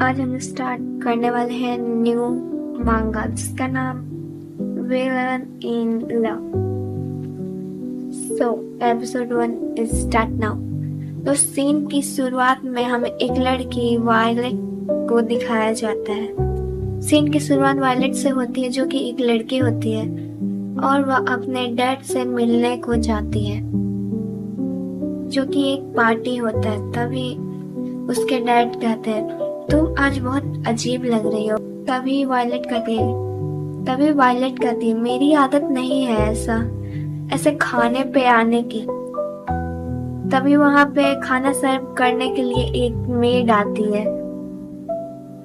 आज हम स्टार्ट करने वाले हैं न्यू मांगा जिसका नाम villain in love. So episode 1 is start now. तो सीन की शुरुआत में हमें एक लड़की वायलेट को दिखाया जाता है। सीन की शुरुआत वायलेट से होती है जो कि एक लड़की होती है और वह अपने डैड से मिलने को जाती है जो कि एक पार्टी होता है। तभी उसके डैड कहते हैं तुम आज बहुत अजीब लग रही हो। तभी वायलेट कहती है मेरी आदत नहीं है ऐसे खाने पे आने की। तभी वहां पे खाना सर्व करने के लिए एक मेड आती है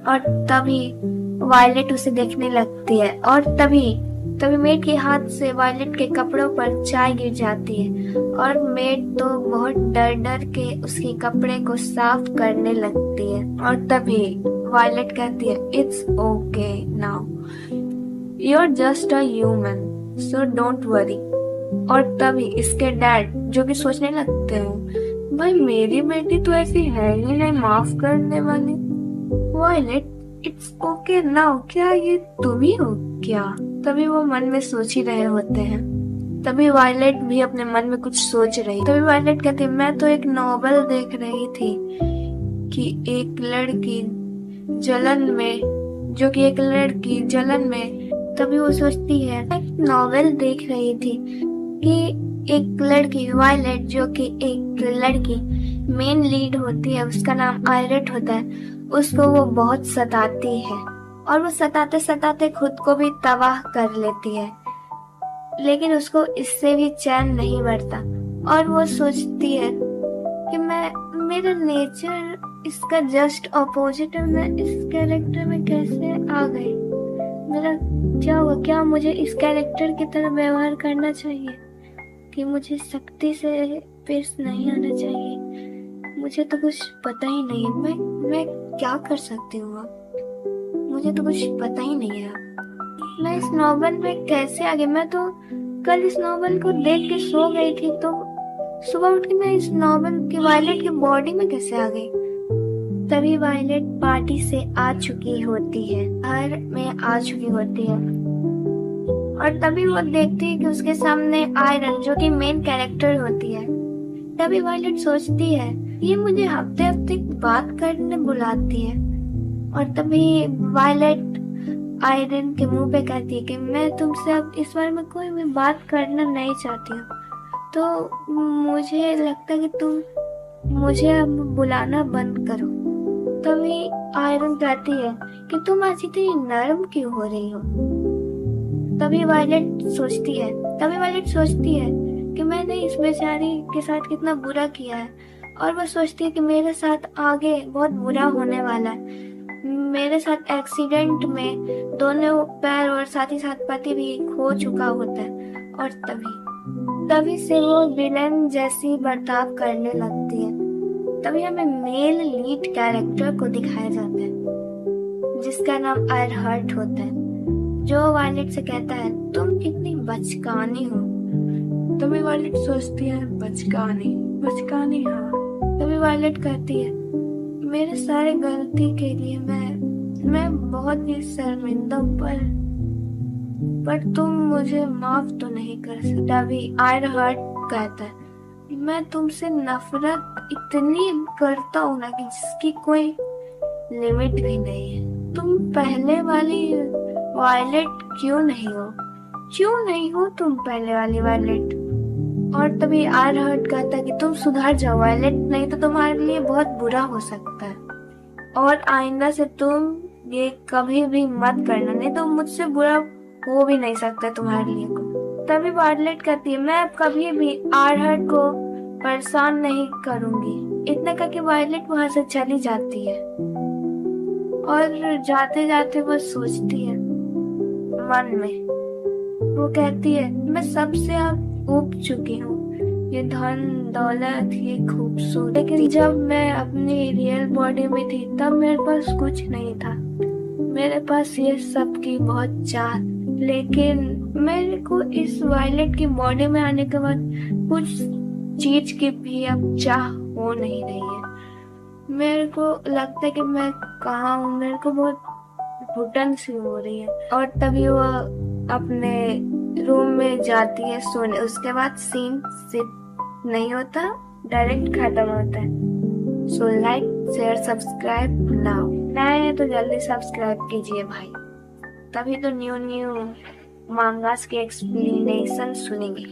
और तभी वायलेट उसे देखने लगती है और तभी मेड के हाथ से वायलेट के कपड़ों पर चाय गिर जाती है और मेड तो बहुत डर के उसके कपड़े को साफ करने लगती है। और तभी वायलेट कहती है it's okay now, you are just a human so don't worry. और तभी इसके डैड जो कि सोचने लगते हैं भाई मेरी बेटी तो ऐसी है ही नहीं माफ करने वाली। वायलेट इट्स ओके नाउ, क्या ये तुम ही हो क्या? तभी वो मन में सोच ही रहे होते हैं। तभी वायलेट भी अपने मन में कुछ सोच रही। तभी वायलेट कहती मैं तो एक नॉवेल देख रही थी कि एक लड़की जलन में। तभी वो सोचती है एक नॉवेल देख रही थी कि एक लड़की वायलेट जो कि एक लड़की मेन लीड होती है, उसका नाम आयरेट होता है, उसको वो बहुत सताती है और वो सताते सताते खुद को भी तबाह कर लेती है। लेकिन उसको इससे भी चैन नहीं बढ़ता और वो सोचती है कि मेरा नेचर इसका जस्ट अपोजिट है, मैं इस कैरेक्टर में कैसे आ गई? मेरा क्या हुआ? क्या मुझे इस कैरेक्टर की तरह व्यवहार करना चाहिए कि मुझे सख्ती से पेश नहीं आना चाहिए? मुझे तो कुछ पता ही नहीं है मैं क्या कर सकती हूँ अब? मुझे तो कुछ पता ही नहीं है मैं इस नॉवेल में कैसे आ गई। मैं तो कल इस नॉवेल को देख के सो गई थी, तो सुबह उठ के मैं इस नॉवेल की वायलेट की बॉडी में कैसे आ गई? तभी वायलेट पार्टी से आ चुकी होती है, घर में आ चुकी होती है और तभी वो देखती है कि उसके सामने आयरन जो कि मेन कैरेक्टर होती है। तभी वायलेट सोचती है ये मुझे हफ्ते हफ्ते बात करने बुलाती है और तभी वायलेट आयरन के मुंह पे कहती है कि मैं तुमसे अब इस बारे में कोई भी बात करना नहीं चाहती हूँ, तो मुझे लगता है कि तुम मुझे अब बुलाना बंद करो। तभी आयरन कहती है कि तुम आज इतनी नर्म क्यों हो रही हो? तभी वायलेट सोचती है कि मैंने इस बेचारी के साथ कितना बुरा किया है और वो सोचती है कि मेरे साथ आगे बहुत बुरा होने वाला है। मेरे साथ एक्सीडेंट में दोनों पैर और साथ ही साथ पति भी खो चुका होता है और तभी से वो विलेन जैसी बर्ताव करने लगती है। तभी हमें मेल लीड कैरेक्टर को दिखाया जाता है जिसका नाम आयरहर्ट होता है, जो वायलेट से कहता है तुम कितनी बचकानी हो। तभी वायलेट सोचती है बचकानी हाँ। तभी वायलेट कहती है मेरे सारे गलती के लिए मैं बहुत ही शर्मिंदा पर तुम मुझे माफ तो नहीं कर सकते। तभी आयरहर्ट कहता है मैं तुमसे नफरत इतनी करता हूँ ना कि जिसकी कोई लिमिट भी नहीं है। तुम पहले वाली वायलेट क्यों नहीं हो तुम पहले वाली वायलेट? और तभी आयरहर्ट कहता है कि तुम सुधर जाओ वायलेट, नहीं तो तुम्हारे लिए बहुत बुरा हो सकता है और आइंदा से तुम ये कभी भी मत करना, नहीं तो मुझसे बुरा हो भी नहीं सकता तुम्हारे लिए को। तभी वायलेट कहती है मैं अब कभी भी आयरहर्ट को परेशान नहीं करूंगी। इतना करके वायलेट वहां से चली जाती है और जाते जाते वो सोचती है मन में, वो कहती है मैं सबसे अब ऊब चुकी हूँ, ये धन दौलत ये खूबसूरत, लेकिन जब मैं अपनी रियल बॉडी में थी तब मेरे पास कुछ नहीं था। मेरे पास ये सब की बहुत चाह, लेकिन मेरे को इस वायलेट की बॉडी में आने के बाद कुछ चीज की भी अब चाह हो नहीं रही है। मेरे को लगता है कि मैं कहाँ हूँ, मेरे को बहुत घुटन सी हो रही है। और तभी वो अपने रूम में जाती है सोने। उसके बाद सीन सिर्फ नहीं होता, डायरेक्ट खत्म होता है। So like share subscribe now. नए हैं तो जल्दी सब्सक्राइब कीजिए भाई, तभी तो न्यू न्यू मांगास के एक्सप्लेनेशन सुनेंगे।